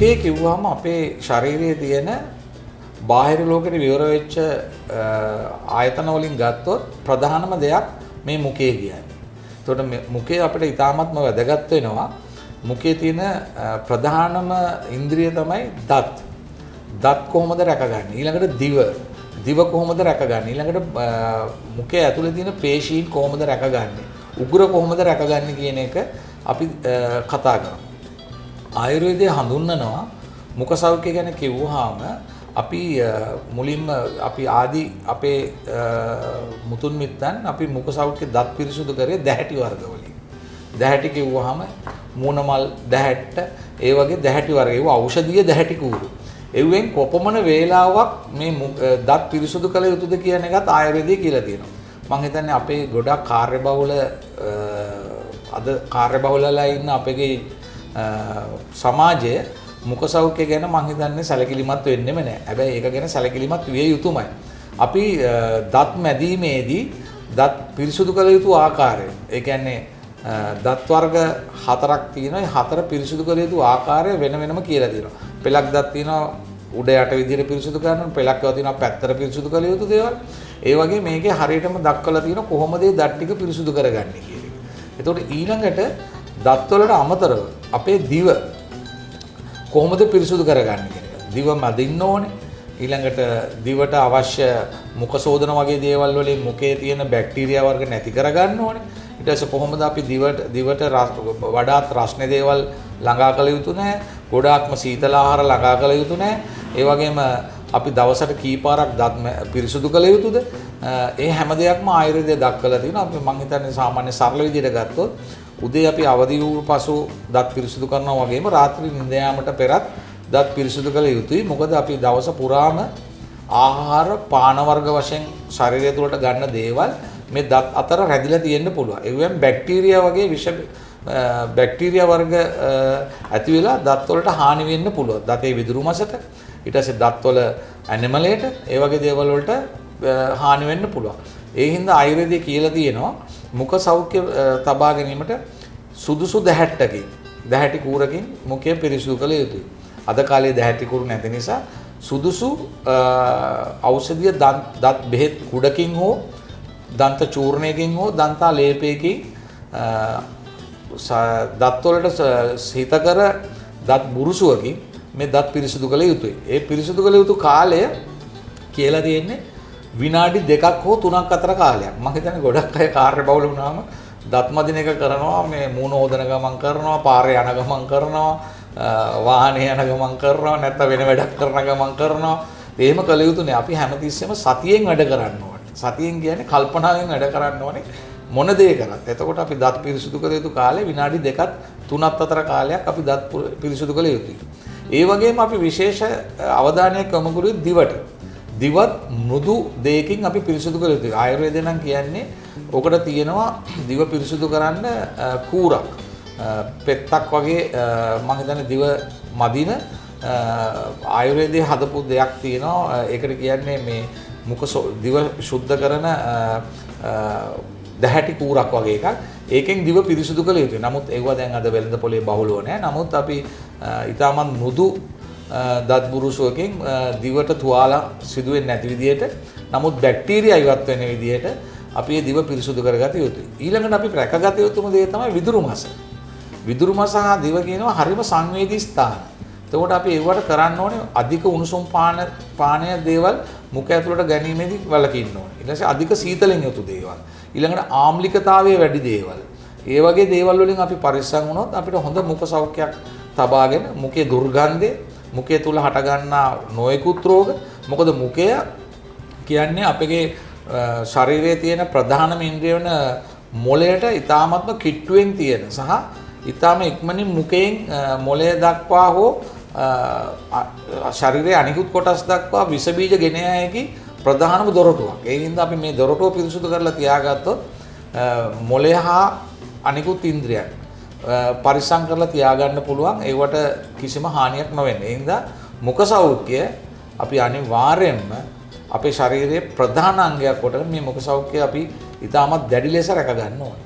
මුඛය කිව්වම අපේ ශරීරයේ තියෙන බාහිර ලෝකෙට විවර වෙච්ච ආයතන වලින් ගත්තොත් ප්‍රධානම දෙයක් මේ මුඛය කියන්නේ. එතකොට මුඛය අපිට ඉතාමත්ම වැදගත් වෙනවා. මුඛයේ තියෙන ප්‍රධානම ඉන්ද්‍රිය තමයි දත්. දත් කොහොමද රැකගන්නේ? ඊළඟට දිව. දිව කොහොමද රැකගන්නේ? ඊළඟට මුඛය ඇතුලේ තියෙන පේශීන් කොහොමද රැකගන්නේ? උගුර කොහොමද රැකගන්නේ කියන එක අපි කතා කරමු. ආයුර්වේදයේ හඳුන්වනවා මුඛ සෞඛ්‍ය ගැන කිව්වහම අපි මුලින්ම අපි අපේ මුතුන් මිත්තන් අපි මුඛ සෞඛ්‍ය දත් පිරිසුදු කරේ දැහැටි වර්ග වලින්. දැහැටි කිව්වහම මූණ මල් දැහැට්ට ඒ වගේ දැහැටි වර්ග ඒව ඖෂධීය දැහැටි කූරු. එවෙන් කොපමණ වේලාවක් මේ දත් පිරිසුදු කළ යුතුද කියන එකත් ආයුර්වේදයේ කියලා තියෙනවා. මම හිතන්නේ අපේ ගොඩක් කාර්යබහුල අද කාර්යබහුලලා ඉන්න අපේ සමාජයේ මුඛ සෞඛ්‍ය ගැන මම හිතන්නේ සැලකිලිමත් වෙන්නෙම නැහැ. හැබැයි ඒක ගැන සැලකිලිමත් විය යුතුමයි. අපි දත් මැදීමේදී දත් පිරිසුදු කළ යුතු ආකාරය. ඒ කියන්නේ දත් වර්ග 4ක් තියෙනවා. ඒ 4 පිරිසුදු කළ යුතු ආකාරය වෙන වෙනම කියලා තියෙනවා. පෙලක් දත් තියෙනවා උඩ යට විදිහට පිරිසුදු කරනවා. පෙලක් ඒවා තියෙනවා පැත්තට පිරිසුදු කළ යුතු දේවල්. ඒ වගේ මේකේ හරියටම දක්වලා තියෙනවා කොහොමද මේ දත් ටික පිරිසුදු කරගන්නේ කියන එක. එතකොට ඊළඟට දත් වලට අමතරව අපේ දිව කොහොමද පිරිසුදු කරගන්නේ කියන එක. දිව මදින්න ඕනේ. ඊළඟට දිවට අවශ්‍ය මුඛ සෝදන වගේ දේවල් වලින් මුඛයේ තියෙන බැක්ටීරියා වර්ග නැති කරගන්න ඕනේ. ඊට පස්සේ කොහොමද අපි දිවට වඩාත් රස්නේ දේවල් ළඟා කළ යුතු නැහැ. ගොඩාක්ම සීතල ආහාර ළඟා කළ යුතු නැහැ. ඒ වගේම අපි දවසට කීපාරක් දත් පිරිසුදු කළ යුතුද? ඒ හැම දෙයක්ම ආයුර්වේදයේ දක්වලා තියෙනවා. අපි මම හිතන්නේ සාමාන්‍ය සරල විදිහට ගත්තොත් උදේ අපි අවදි වූ පසු දත් පිරිසුදු කරනවා වගේම රාත්‍රී නිින්ද යාමට පෙරත් දත් පිරිසුදු කළ යුතුයි. මොකද අපි දවස පුරාම ආහාර පාන වර්ග වශයෙන් ශරීරය තුළට ගන්න දේවල් මේ දත් අතර රැඳිලා තියෙන්න පුළුවන්. ඒවෙන් බැක්ටීරියා වගේ විෂ බැක්ටීරියා වර්ග ඇති වෙලා දත් වලට හානි වෙන්න පුළුවන්. දතේ විදුරු මසට ඊට පස්සේ දත් වල ඇනිමලේට ඒ වගේ දේවල් වලට හානි වෙන්න පුළුවන්. ඒ හින්දා ආයුර්වේදයේ කියලා තියෙනවා මුඛ සෞඛ්‍ය තබා ගැනීමට සුදුසු දැහැටි කූරකින් මුඛය පිරිසිදු කළ යුතුයි. අද කාලේ දැහැටි කූරු නැති නිසා සුදුසු ඖෂධීය දත් බෙහෙත් කුඩකින් හෝ දන්ත චූර්ණයකින් හෝ දන්තා ලේපයකින් දත් වලට හිතකර දත් බුරුසුවකින් මේ දත් පිරිසිදු කළ යුතුයි. ඒ පිරිසිදු කළ යුතු කාලය කියලා තියෙන්නේ විනාඩි 2ක් හෝ 3ක් අතර කාලයක්. මම හිතන්නේ ගොඩක් අය කාර්යබහුල වුණාම දත් මදින එක කරනවා, මේ මූණ හොදන ගමන් කරනවා, පාරේ යන ගමන් කරනවා, වාහනේ යන ගමන් කරනවා, නැත්නම් වෙන වැඩක් කරන ගමන් කරනවා. එහෙම කළ යුතු නෑ. අපි හැමතිස්සෙම සතියෙන් වැඩ කරන්න ඕනේ. සතියෙන් කියන්නේ කල්පනාවෙන් වැඩ කරන්න ඕනේ. මොන දේ කරත්. එතකොට අපි දත් පිරිසිදු කළ යුතු කාලේ විනාඩි 2ක් 3ක් අතර කාලයක් අපි දත් පිරිසිදු කළ යුතුයි. ඒ වගේම අපි විශේෂ අවධානයක් යොමු කරුවේ දිවට. දිවත් මෘදු දෙයකින් අපි පිරිසිදු කළ යුතුයි. ආයුර්වේදය නම් කියන්නේ ඔකට තියෙනවා දිව පිරිසිදු කරන්න කූරක්. පෙත්තක් වගේ මම හිතන්නේ දිව මදින ආයුර්වේදයේ හදපු දෙයක් තියෙනවා. ඒකට කියන්නේ මේ දිව සුද්ධ කරන දැහැටි කූරක් වගේ එකක්. ඒකෙන් දිව පිරිසිදු කළ යුතුයි. නමුත් ඒවා දැන් අද වෙළඳ පොලේ බහුලව නැහැ. නමුත් අපි ඊටමන් මෘදු දත් බුරුසුවකින් දිවට තුවාල සිදු වෙන්නේ නැති විදිහට, නමුත් බැක්ටීරියා ඉවත් වෙන විදිහට අපි දිව පිරිසුදු කරගත යුතුයි. ඊළඟට අපි රැකගත යුතුම දේ තමයි විදුරු මස. විදුරු මස හා දිව කියනවා හරිම සංවේදී ස්ථාන. එතකොට අපි ඒවට කරන්න ඕනේ අධික උණුසුම් පානය දේවල් මුඛ ඇතුළට ගැනීමේදී වළකින්න ඕනේ. ඊට පස්සේ අධික සීතලෙන් යුතු දේවල්. ඊළඟට ආම්ලිකතාවයේ වැඩි දේවල්. ඒ වගේ දේවල් වලින් අපි පරිස්සම් වුණොත් අපිට හොඳ මුඛ සෞඛ්‍යයක් තබාගෙන මුඛයේ දුර්ගන්ධය, මුඛය තුල හටගන්නා නොයෙකුත් රෝග. මොකද මුඛය කියන්නේ අපේ ශරීරයේ තියෙන ප්‍රධානම ඉන්ද්‍රිය වෙන මොළයට ඊ타ත්ම කිට්ටුවෙන් තියෙන සහ ඊ타ම ඉක්මනින් මුඛයෙන් මොළය දක්වා හෝ ශරීරයේ අනිකුත් කොටස් දක්වා විස බීජ ගෙන යෑමේ ප්‍රධානම දොරටුවක්. ඒ හින්දා අපි මේ දොරටුව පිරිසුදු කරලා තියාගත්තොත් මොළය හා අනිකුත් ඉන්ද්‍රියන් පරිස්සම් කරලා තියාගන්න පුළුවන්. ඒවට කිසිම හානියක් නොවෙන්නේ. ඒ හින්දා මුඛ සෞඛ්‍ය අපි අනිවාර්යයෙන්ම අපේ ශරීරයේ ප්‍රධාන අංගයක් කොට මේ මුඛ සෞඛ්‍ය අපි ඊටමත් දැඩි ලෙස රැක ගන්න ඕනේ.